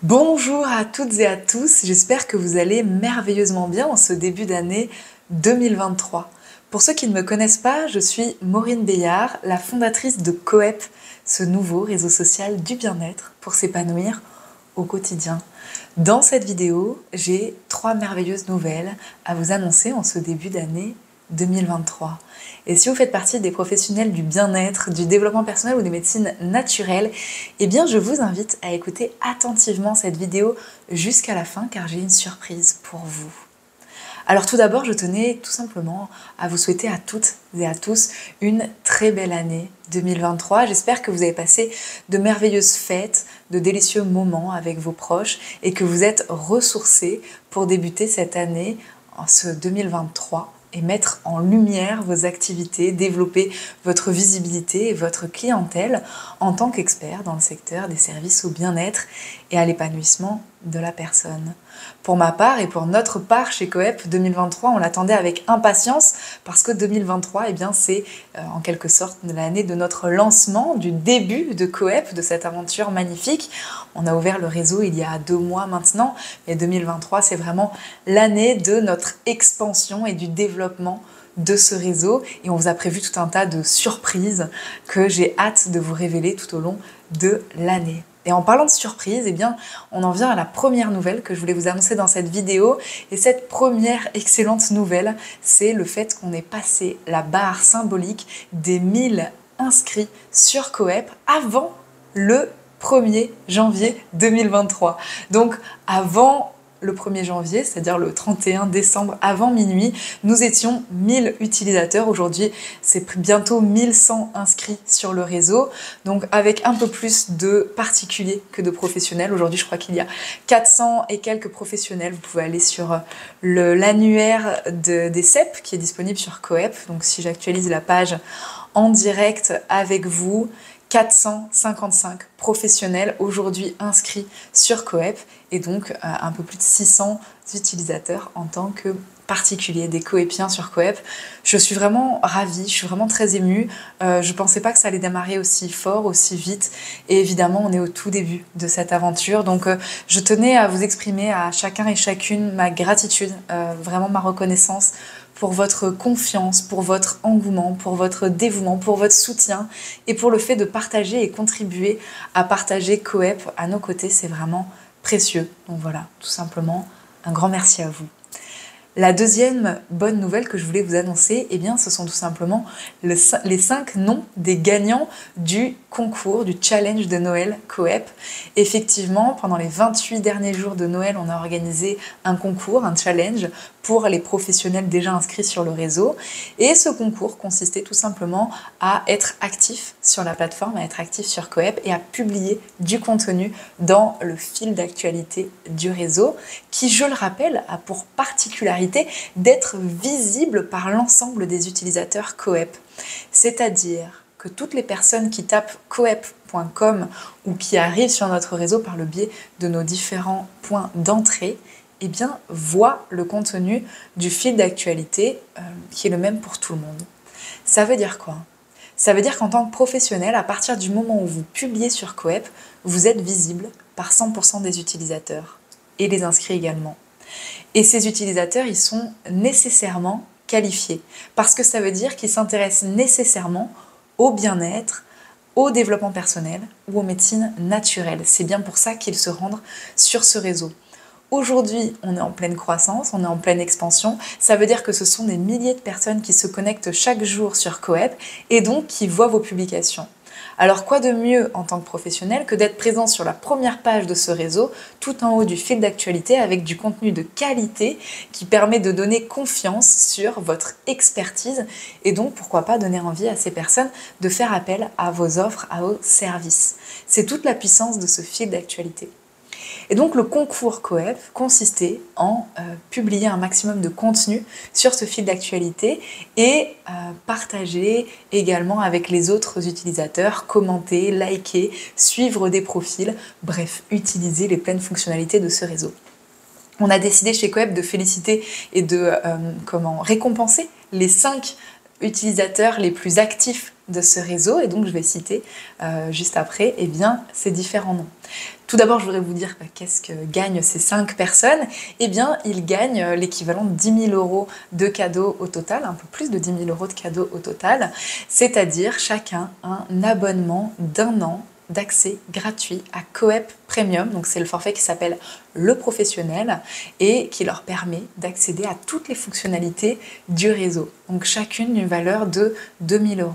Bonjour à toutes et à tous, j'espère que vous allez merveilleusement bien en ce début d'année 2023. Pour ceux qui ne me connaissent pas, je suis Maureen Béillard, la fondatrice de Coep, ce nouveau réseau social du bien-être pour s'épanouir au quotidien. Dans cette vidéo, j'ai 3 merveilleuses nouvelles à vous annoncer en ce début d'année 2023. Et si vous faites partie des professionnels du bien-être, du développement personnel ou des médecines naturelles, eh bien je vous invite à écouter attentivement cette vidéo jusqu'à la fin car j'ai une surprise pour vous. Alors tout d'abord, je tenais tout simplement à vous souhaiter à toutes et à tous une très belle année 2023. J'espère que vous avez passé de merveilleuses fêtes, de délicieux moments avec vos proches et que vous êtes ressourcés pour débuter cette année, en ce 2023, et mettre en lumière vos activités, développer votre visibilité et votre clientèle en tant qu'expert dans le secteur des services au bien-être et à l'épanouissement de la personne. Pour ma part et pour notre part chez Coep, 2023, on l'attendait avec impatience parce que 2023, eh bien, c'est en quelque sorte l'année de notre lancement, du début de Coep, de cette aventure magnifique. On a ouvert le réseau il y a 2 mois maintenant, mais 2023, c'est vraiment l'année de notre expansion et du développement de ce réseau. Et on vous a prévu tout un tas de surprises que j'ai hâte de vous révéler tout au long de l'année. Et en parlant de surprise, eh bien, on en vient à la première nouvelle que je voulais vous annoncer dans cette vidéo. Et cette première excellente nouvelle, c'est le fait qu'on ait passé la barre symbolique des 1000 inscrits sur Coep avant le 1er janvier 2023. Donc avant le 1er janvier, c'est-à-dire le 31 décembre avant minuit, nous étions 1000 utilisateurs. Aujourd'hui, c'est bientôt 1100 inscrits sur le réseau, donc avec un peu plus de particuliers que de professionnels. Aujourd'hui, je crois qu'il y a 400 et quelques professionnels. Vous pouvez aller sur l'annuaire des CEP qui est disponible sur Coep. Donc si j'actualise la page en direct avec vous, 455 professionnels aujourd'hui inscrits sur Coep et donc un peu plus de 600 utilisateurs en tant que particuliers, des coépiens sur Coep. Je suis vraiment ravie, je suis vraiment très émue. Je pensais pas que ça allait démarrer aussi fort, aussi vite. Et évidemment, on est au tout début de cette aventure. Donc, je tenais à vous exprimer à chacun et chacune ma gratitude, vraiment ma reconnaissance pour votre confiance, pour votre engouement, pour votre dévouement, pour votre soutien et pour le fait de partager et contribuer à partager Coep à nos côtés. C'est vraiment précieux. Donc voilà, tout simplement, un grand merci à vous. La deuxième bonne nouvelle que je voulais vous annoncer, eh bien, ce sont tout simplement les 5 noms des gagnants du concours, du challenge de Noël Coep. Effectivement, pendant les 28 derniers jours de Noël, on a organisé un concours, un challenge pour les professionnels déjà inscrits sur le réseau. Et ce concours consistait tout simplement à être actif sur la plateforme, à être actif sur Coep et à publier du contenu dans le fil d'actualité du réseau qui, je le rappelle, a pour particularité d'être visible par l'ensemble des utilisateurs Coep. C'est-à-dire que toutes les personnes qui tapent coep.com ou qui arrivent sur notre réseau par le biais de nos différents points d'entrée, eh bien, voient le contenu du fil d'actualité qui est le même pour tout le monde. Ça veut dire quoi ? Ça veut dire qu'en tant que professionnel, à partir du moment où vous publiez sur Coep, vous êtes visible par 100% des utilisateurs et les inscrits également. Et ces utilisateurs, ils sont nécessairement qualifiés parce que ça veut dire qu'ils s'intéressent nécessairement au bien-être, au développement personnel ou aux médecines naturelles. C'est bien pour ça qu'ils se rendent sur ce réseau. Aujourd'hui, on est en pleine croissance, on est en pleine expansion. Ça veut dire que ce sont des milliers de personnes qui se connectent chaque jour sur Coep et donc qui voient vos publications. Alors quoi de mieux en tant que professionnel que d'être présent sur la première page de ce réseau, tout en haut du fil d'actualité avec du contenu de qualité qui permet de donner confiance sur votre expertise et donc pourquoi pas donner envie à ces personnes de faire appel à vos offres, à vos services. C'est toute la puissance de ce fil d'actualité. Et donc le concours Coep consistait en publier un maximum de contenu sur ce fil d'actualité et partager également avec les autres utilisateurs, commenter, liker, suivre des profils, bref, utiliser les pleines fonctionnalités de ce réseau. On a décidé chez Coep de féliciter et de récompenser les 5 utilisateurs les plus actifs de ce réseau, et donc je vais citer juste après ces différents noms. Tout d'abord, je voudrais vous dire qu'est-ce que gagnent ces 5 personnes. Eh bien, ils gagnent l'équivalent de 10 000 € de cadeaux au total, un peu plus de 10 000 € de cadeaux au total, c'est-à-dire chacun un abonnement d'1 an d'accès gratuit à Coep Premium, donc c'est le forfait qui s'appelle le professionnel et qui leur permet d'accéder à toutes les fonctionnalités du réseau, donc chacune d'une valeur de 2 000 €.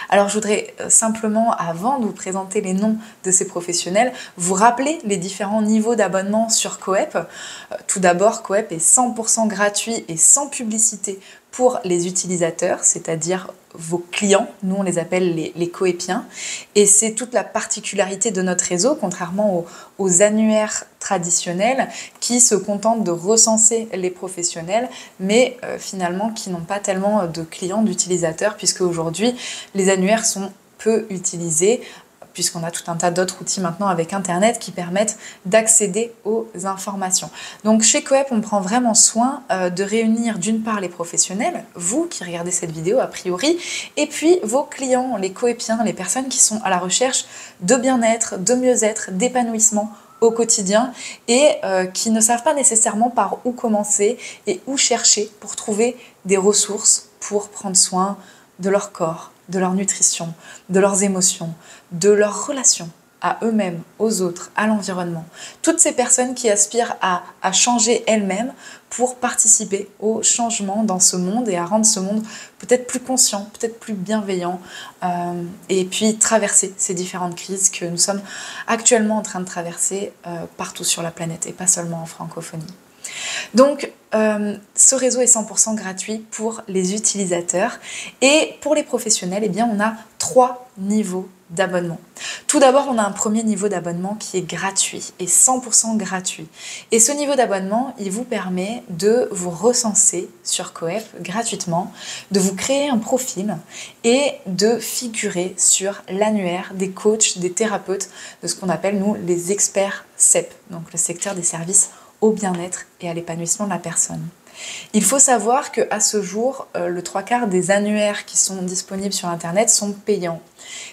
Alors je voudrais simplement, avant de vous présenter les noms de ces professionnels, vous rappeler les différents niveaux d'abonnement sur Coep. Tout d'abord, Coep est 100% gratuit et sans publicité pour les utilisateurs, c'est-à-dire vos clients, nous on les appelle les coépiens, et c'est toute la particularité de notre réseau, contrairement aux annuaires traditionnels qui se contentent de recenser les professionnels, mais finalement qui n'ont pas tellement de clients, d'utilisateurs, puisque aujourd'hui les annuaires sont peu utilisés, puisqu'on a tout un tas d'autres outils maintenant avec Internet qui permettent d'accéder aux informations. Donc chez Coep, on prend vraiment soin de réunir d'une part les professionnels, vous qui regardez cette vidéo a priori, et puis vos clients, les coépiens, les personnes qui sont à la recherche de bien-être, de mieux-être, d'épanouissement au quotidien et qui ne savent pas nécessairement par où commencer et où chercher pour trouver des ressources pour prendre soin de leur corps, de leur nutrition, de leurs émotions, de leurs relations à eux-mêmes, aux autres, à l'environnement. Toutes ces personnes qui aspirent à changer elles-mêmes pour participer au changement dans ce monde et à rendre ce monde peut-être plus conscient, peut-être plus bienveillant, et puis traverser ces différentes crises que nous sommes actuellement en train de traverser partout sur la planète et pas seulement en francophonie. Donc, ce réseau est 100% gratuit pour les utilisateurs et pour les professionnels, eh bien, on a 3 niveaux d'abonnement. Tout d'abord, on a un premier niveau d'abonnement qui est gratuit et 100% gratuit. Et ce niveau d'abonnement, il vous permet de vous recenser sur Coep gratuitement, de vous créer un profil et de figurer sur l'annuaire des coachs, des thérapeutes, de ce qu'on appelle, nous, les experts CEP, donc le secteur des services au bien-être et à l'épanouissement de la personne. Il faut savoir qu'à ce jour, le 3/4 des annuaires qui sont disponibles sur Internet sont payants.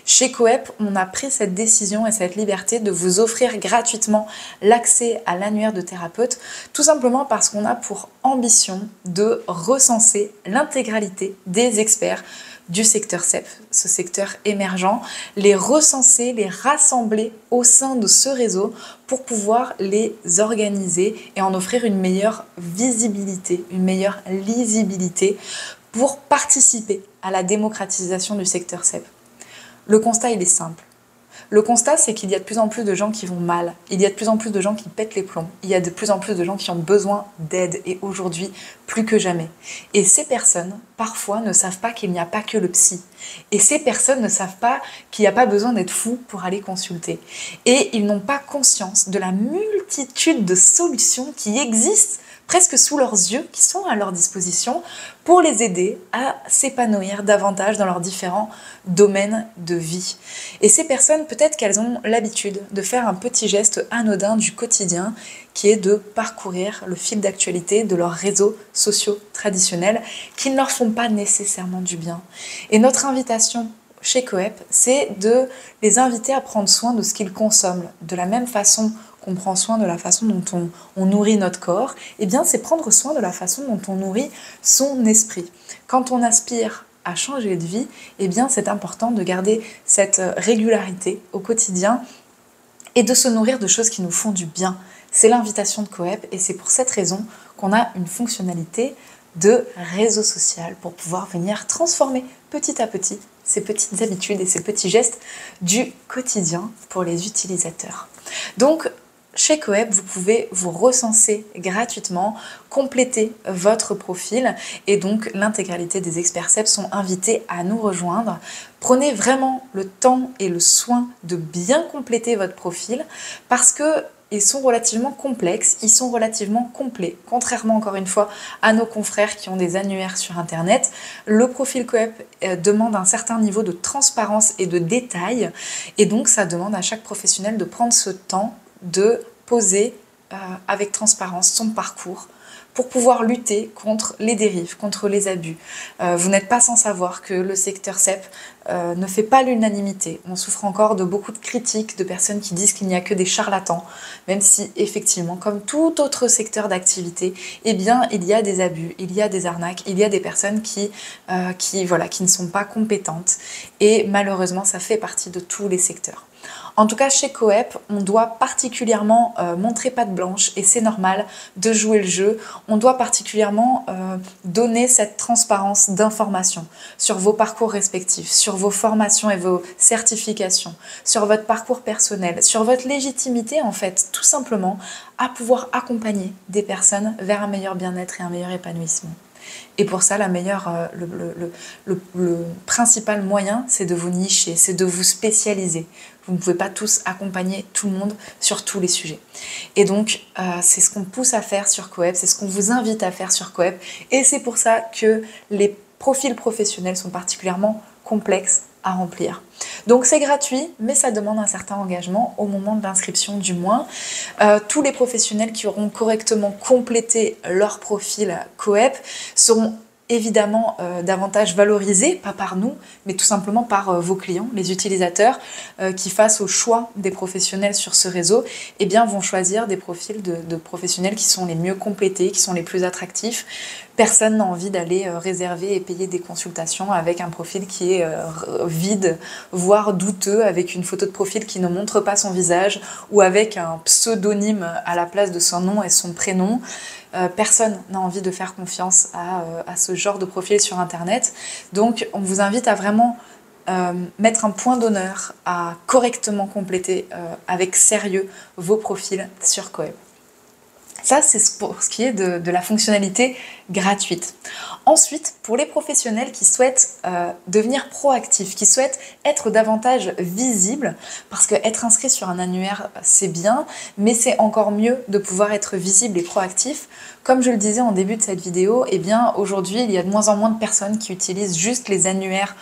Chez Coep, on a pris cette décision et cette liberté de vous offrir gratuitement l'accès à l'annuaire de thérapeute, tout simplement parce qu'on a pour ambition de recenser l'intégralité des experts du secteur CEP, ce secteur émergent, les recenser, les rassembler au sein de ce réseau pour pouvoir les organiser et en offrir une meilleure visibilité, une meilleure lisibilité pour participer à la démocratisation du secteur CEP. Le constat, il est simple. Le constat, c'est qu'il y a de plus en plus de gens qui vont mal, il y a de plus en plus de gens qui pètent les plombs, il y a de plus en plus de gens qui ont besoin d'aide, et aujourd'hui, plus que jamais. Et ces personnes, parfois, ne savent pas qu'il n'y a pas que le psy. Et ces personnes ne savent pas qu'il n'y a pas besoin d'être fou pour aller consulter. Et ils n'ont pas conscience de la multitude de solutions qui existent presque sous leurs yeux, qui sont à leur disposition pour les aider à s'épanouir davantage dans leurs différents domaines de vie. Et ces personnes, peut-être qu'elles ont l'habitude de faire un petit geste anodin du quotidien qui est de parcourir le fil d'actualité de leurs réseaux sociaux traditionnels qui ne leur font pas nécessairement du bien. Et notre invitation chez Coep, c'est de les inviter à prendre soin de ce qu'ils consomment. De la même façon qu'on prend soin de la façon dont on nourrit notre corps, eh bien c'est prendre soin de la façon dont on nourrit son esprit. Quand on aspire à changer de vie, eh bien c'est important de garder cette régularité au quotidien et de se nourrir de choses qui nous font du bien. C'est l'invitation de Coep et c'est pour cette raison qu'on a une fonctionnalité de réseau social pour pouvoir venir transformer petit à petit ces petites habitudes et ces petits gestes du quotidien pour les utilisateurs. Donc, chez Coep, vous pouvez vous recenser gratuitement, compléter votre profil et donc l'intégralité des experts CEP sont invités à nous rejoindre. Prenez vraiment le temps et le soin de bien compléter votre profil parce que ils sont relativement complexes, ils sont relativement complets. Contrairement encore une fois à nos confrères qui ont des annuaires sur Internet, le profil Coep demande un certain niveau de transparence et de détail et donc ça demande à chaque professionnel de prendre ce temps de poser avec transparence son parcours pour pouvoir lutter contre les dérives, contre les abus. Vous n'êtes pas sans savoir que le secteur CEP ne fait pas l'unanimité. On souffre encore de beaucoup de critiques, de personnes qui disent qu'il n'y a que des charlatans, même si effectivement, comme tout autre secteur d'activité, eh bien, il y a des abus, il y a des arnaques, il y a des personnes qui ne sont pas compétentes. Et malheureusement, ça fait partie de tous les secteurs. En tout cas, chez Coep, on doit particulièrement montrer patte blanche, et c'est normal de jouer le jeu. On doit particulièrement donner cette transparence d'information sur vos parcours respectifs, sur vos formations et vos certifications, sur votre parcours personnel, sur votre légitimité en fait, tout simplement, à pouvoir accompagner des personnes vers un meilleur bien-être et un meilleur épanouissement. Et pour ça, le principal moyen, c'est de vous nicher, c'est de vous spécialiser. Vous ne pouvez pas tous accompagner tout le monde sur tous les sujets. Et donc, c'est ce qu'on pousse à faire sur Coep, c'est ce qu'on vous invite à faire sur Coep. Et c'est pour ça que les profils professionnels sont particulièrement complexes à remplir. Donc c'est gratuit, mais ça demande un certain engagement au moment de l'inscription du moins. Tous les professionnels qui auront correctement complété leur profil Coep seront évidemment davantage valorisés, pas par nous, mais tout simplement par vos clients, les utilisateurs qui face au choix des professionnels sur ce réseau, eh bien, vont choisir des profils de professionnels qui sont les mieux complétés, qui sont les plus attractifs. Personne n'a envie d'aller réserver et payer des consultations avec un profil qui est vide, voire douteux, avec une photo de profil qui ne montre pas son visage ou avec un pseudonyme à la place de son nom et son prénom. Personne n'a envie de faire confiance à ce genre de profil sur Internet. Donc on vous invite à vraiment mettre un point d'honneur à correctement compléter avec sérieux vos profils sur Coep. Ça, c'est pour ce qui est de la fonctionnalité gratuite. Ensuite, pour les professionnels qui souhaitent devenir proactifs, qui souhaitent être davantage visibles, parce qu'être inscrit sur un annuaire, c'est bien, mais c'est encore mieux de pouvoir être visible et proactif. Comme je le disais en début de cette vidéo, eh bien, aujourd'hui, il y a de moins en moins de personnes qui utilisent juste les annuaires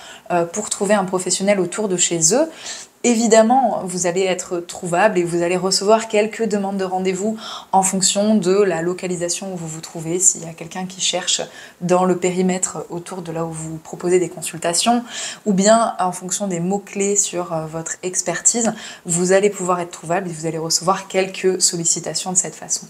pour trouver un professionnel autour de chez eux. Évidemment, vous allez être trouvable et vous allez recevoir quelques demandes de rendez-vous en fonction de la localisation où vous vous trouvez. S'il y a quelqu'un qui cherche dans le périmètre autour de là où vous proposez des consultations, ou bien en fonction des mots-clés sur votre expertise, vous allez pouvoir être trouvable et vous allez recevoir quelques sollicitations de cette façon.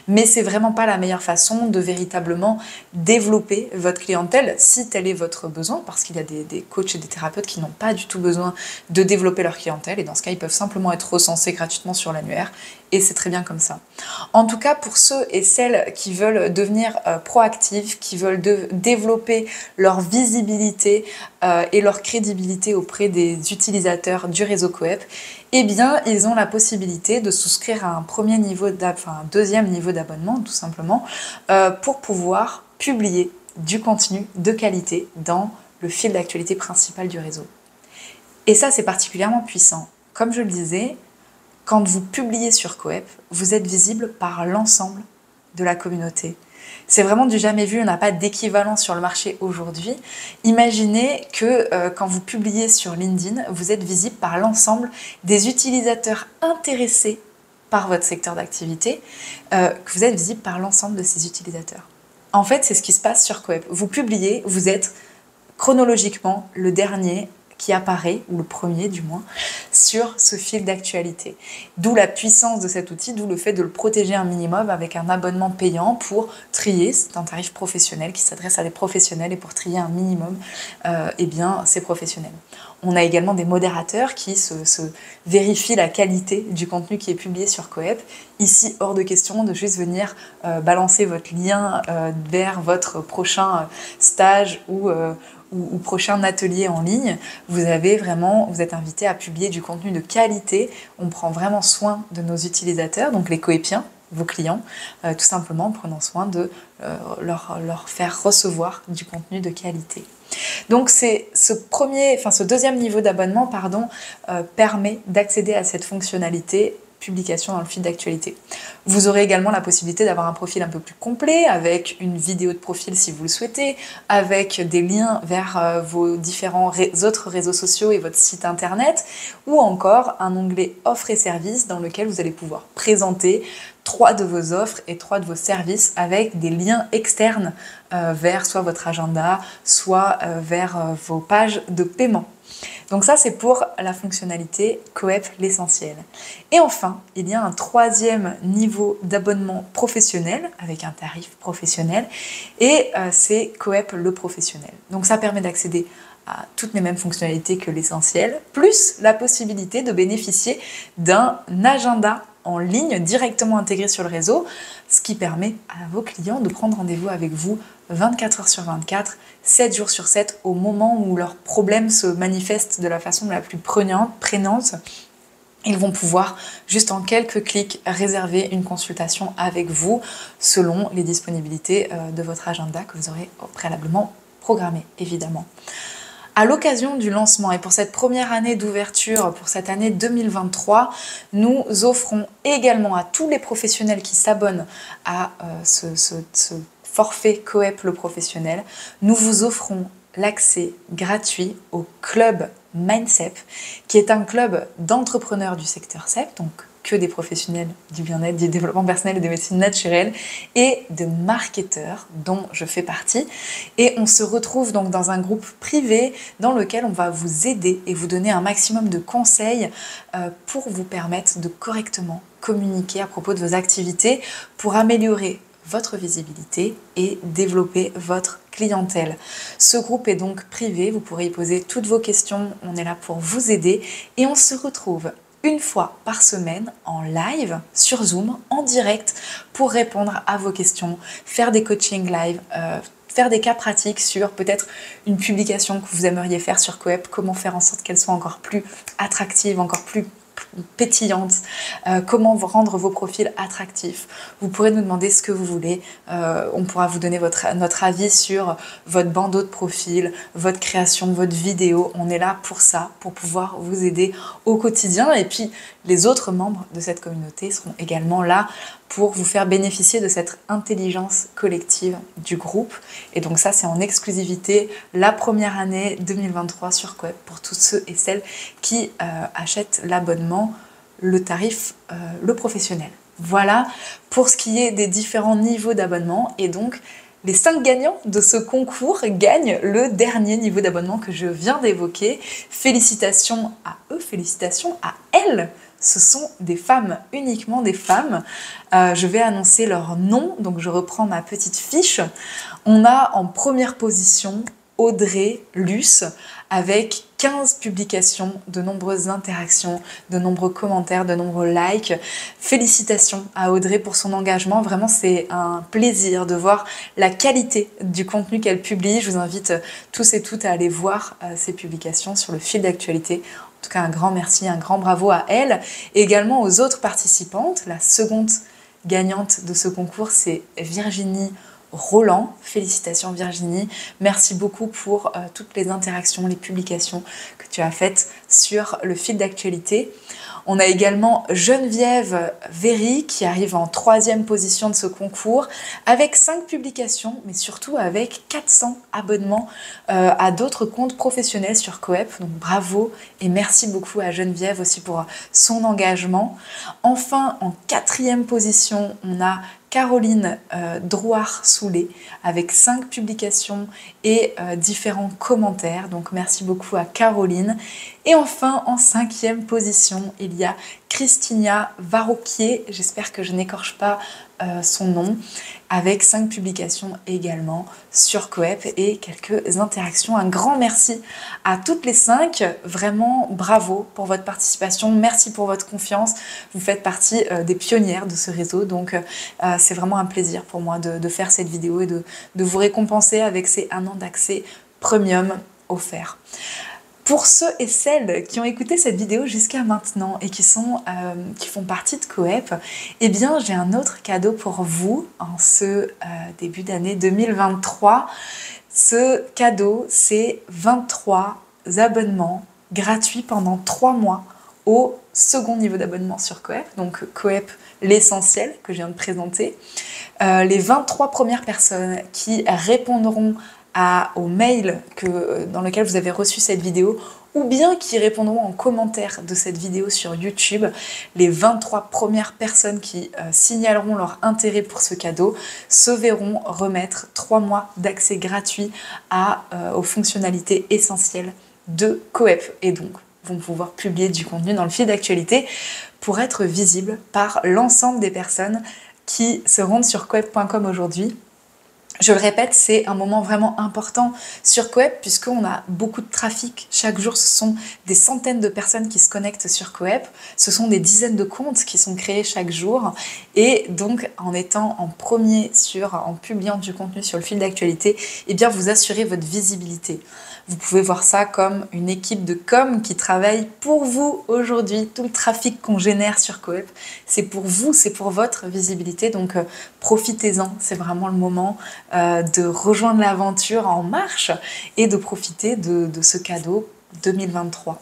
Mais c'est vraiment pas la meilleure façon de véritablement développer votre clientèle si tel est votre besoin, parce qu'il y a des coachs et des thérapeutes qui n'ont pas du tout besoin de développer leur clientèle, et dans ce cas, ils peuvent simplement être recensés gratuitement sur l'annuaire, et c'est très bien comme ça. En tout cas, pour ceux et celles qui veulent devenir proactifs, qui veulent développer leur visibilité et leur crédibilité auprès des utilisateurs du réseau Coep, eh bien, ils ont la possibilité de souscrire à un deuxième niveau d'abonnement, tout simplement, pour pouvoir publier du contenu de qualité dans le fil d'actualité principal du réseau. Et ça, c'est particulièrement puissant. Comme je le disais, quand vous publiez sur Coep, vous êtes visible par l'ensemble de la communauté. C'est vraiment du jamais vu, on n'a pas d'équivalent sur le marché aujourd'hui. Imaginez que quand vous publiez sur LinkedIn, vous êtes visible par l'ensemble des utilisateurs intéressés par votre secteur d'activité, que vous êtes visible par l'ensemble de ces utilisateurs. En fait, c'est ce qui se passe sur Coep. Vous publiez, vous êtes chronologiquement le dernier qui apparaît, ou le premier du moins, sur ce fil d'actualité. D'où la puissance de cet outil, d'où le fait de le protéger un minimum avec un abonnement payant pour trier, c'est un tarif professionnel qui s'adresse à des professionnels, et pour trier un minimum, eh bien, ces professionnels. On a également des modérateurs qui se vérifient la qualité du contenu qui est publié sur Coep. Ici, hors de question de juste venir balancer votre lien vers votre prochain stage ou prochain atelier en ligne. Vous êtes invité à publier du contenu de qualité. On prend vraiment soin de nos utilisateurs, donc les coépiens, vos clients, tout simplement en prenant soin de leur faire recevoir du contenu de qualité. Donc ce deuxième niveau d'abonnement permet d'accéder à cette fonctionnalité publications dans le fil d'actualité. Vous aurez également la possibilité d'avoir un profil un peu plus complet, avec une vidéo de profil si vous le souhaitez, avec des liens vers vos différents autres réseaux sociaux et votre site internet, ou encore un onglet offres et services dans lequel vous allez pouvoir présenter 3 de vos offres et 3 de vos services avec des liens externes vers soit votre agenda, soit vers vos pages de paiement. Donc ça, c'est pour la fonctionnalité Coep l'essentiel. Et enfin, il y a un 3e niveau d'abonnement professionnel avec un tarif professionnel et c'est Coep le professionnel. Donc ça permet d'accéder à toutes les mêmes fonctionnalités que l'essentiel, plus la possibilité de bénéficier d'un agenda en ligne directement intégré sur le réseau, ce qui permet à vos clients de prendre rendez-vous avec vous 24 heures sur 24, 7 jours sur 7, au moment où leurs problèmes se manifestent de la façon la plus prenante. Ils vont pouvoir, juste en quelques clics, réserver une consultation avec vous selon les disponibilités de votre agenda que vous aurez préalablement programmé, évidemment. À l'occasion du lancement et pour cette première année d'ouverture, pour cette année 2023, nous offrons également à tous les professionnels qui s'abonnent à ce forfait Coep le professionnel, nous vous offrons l'accès gratuit au club Mindcep, qui est un club d'entrepreneurs du secteur CEP, donc que des professionnels du bien-être, du développement personnel et des médecines naturelles, et de marketeurs dont je fais partie. Et on se retrouve donc dans un groupe privé dans lequel on va vous aider et vous donner un maximum de conseils pour vous permettre de correctement communiquer à propos de vos activités pour améliorer votre visibilité et développer votre clientèle. Ce groupe est donc privé, vous pourrez y poser toutes vos questions, on est là pour vous aider et on se retrouve une fois par semaine en live sur Zoom, en direct, pour répondre à vos questions, faire des coachings live, faire des cas pratiques sur peut-être une publication que vous aimeriez faire sur Coep, comment faire en sorte qu'elle soit encore plus attractive, encore plus pétillante, comment rendre vos profils attractifs. Vous pourrez nous demander ce que vous voulez, on pourra vous donner notre avis sur votre bandeau de profil, votre création, votre vidéo. On est là pour ça, pour pouvoir vous aider au quotidien et puis les autres membres de cette communauté seront également là pour vous faire bénéficier de cette intelligence collective du groupe. Et donc ça, c'est en exclusivité la première année 2023 sur Coep pour tous ceux et celles qui achètent l'abonnement, le tarif, le professionnel. Voilà pour ce qui est des différents niveaux d'abonnement. Et donc, les 5 gagnants de ce concours gagnent le dernier niveau d'abonnement que je viens d'évoquer. Félicitations à eux, félicitations à elles. Ce sont des femmes, uniquement des femmes. Je vais annoncer leur nom, donc je reprends ma petite fiche. On a en première position Audrey Luce avec 15 publications, de nombreuses interactions, de nombreux commentaires, de nombreux likes. Félicitations à Audrey pour son engagement. Vraiment, c'est un plaisir de voir la qualité du contenu qu'elle publie. Je vous invite tous et toutes à aller voir ses publications sur le fil d'actualité. En tout cas, un grand merci, un grand bravo à elle et également aux autres participantes. La seconde gagnante de ce concours, c'est Virginie Roland. Félicitations Virginie. Merci beaucoup pour toutes les interactions, les publications que tu as faites sur le fil d'actualité. On a également Geneviève Véry qui arrive en 3e position de ce concours avec 5 publications, mais surtout avec 400 abonnements à d'autres comptes professionnels sur Coep. Donc bravo et merci beaucoup à Geneviève aussi pour son engagement. Enfin, en 4e position, on a Caroline Drouard-Soulet avec 5 publications et différents commentaires. Donc merci beaucoup à Caroline. Et enfin, en 5e position, il y a Christina Varroquier, j'espère que je n'écorche pas son nom, avec 5 publications également sur Coep et quelques interactions. Un grand merci à toutes les 5, vraiment bravo pour votre participation, merci pour votre confiance, vous faites partie des pionnières de ce réseau, donc c'est vraiment un plaisir pour moi de faire cette vidéo et de vous récompenser avec ces 1 an d'accès premium offert. Pour ceux et celles qui ont écouté cette vidéo jusqu'à maintenant et qui font partie de Coep, eh bien j'ai un autre cadeau pour vous en ce début d'année 2023. Ce cadeau, c'est 23 abonnements gratuits pendant 3 mois au second niveau d'abonnement sur Coep, donc Coep l'essentiel que je viens de présenter. Les 23 premières personnes qui répondront au mail dans lequel vous avez reçu cette vidéo, ou bien qui répondront en commentaire de cette vidéo sur YouTube, les 23 premières personnes qui signaleront leur intérêt pour ce cadeau se verront remettre 3 mois d'accès gratuit aux fonctionnalités essentielles de Coep, et donc vont pouvoir publier du contenu dans le fil d'actualité pour être visibles par l'ensemble des personnes qui se rendent sur coep.com aujourd'hui. Je le répète, c'est un moment vraiment important sur Coep puisqu'on a beaucoup de trafic. Chaque jour, ce sont des centaines de personnes qui se connectent sur Coep. Ce sont des dizaines de comptes qui sont créés chaque jour. Et donc, en étant en premier en publiant du contenu sur le fil d'actualité, eh bien, vous assurez votre visibilité. Vous pouvez voir ça comme une équipe de com qui travaille pour vous aujourd'hui. Tout le trafic qu'on génère sur Coep, c'est pour vous, c'est pour votre visibilité. Donc profitez-en, c'est vraiment le moment de rejoindre l'aventure en marche et de profiter de ce cadeau 2023.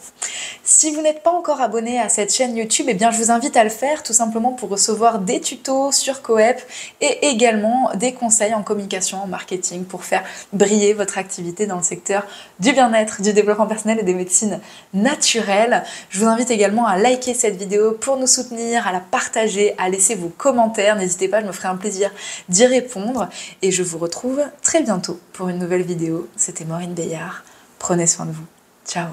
Si vous n'êtes pas encore abonné à cette chaîne YouTube, eh bien je vous invite à le faire tout simplement pour recevoir des tutos sur Coep et également des conseils en communication, en marketing pour faire briller votre activité dans le secteur du bien-être, du développement personnel et des médecines naturelles. Je vous invite également à liker cette vidéo pour nous soutenir, à la partager, à laisser vos commentaires. N'hésitez pas, je me ferai un plaisir d'y répondre et je vous retrouve très bientôt pour une nouvelle vidéo. C'était Maureen Beillard. Prenez soin de vous. Ciao.